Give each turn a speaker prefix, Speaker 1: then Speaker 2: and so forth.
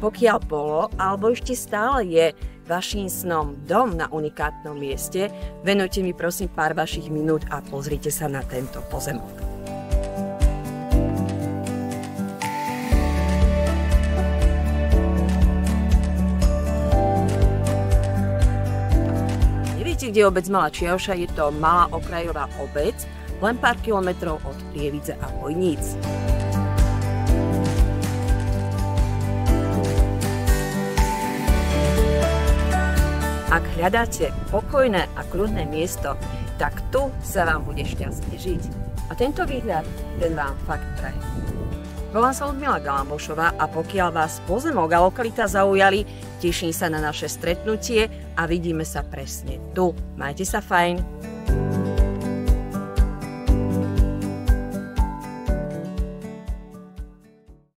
Speaker 1: pokiaľ bolo, alebo ešte stále je vaším snom dom na unikátnom mieste, venujte mi prosím pár vašich minút a pozrite sa na tento pozemok. Neviete, kde je obec Malá Čiavša? Je to malá okrajová obec, len pár kilometrov od Prievidze a Bojníc. Ak hľadáte pokojné a kľudné miesto, tak tu sa vám bude šťastne žiť. A tento výhľad, ten vám fakt praje. Volám sa Ľudmila Galambošová a pokiaľ vás pozemok a lokalita zaujali, teším sa na naše stretnutie a vidíme sa presne tu. Majte sa fajn.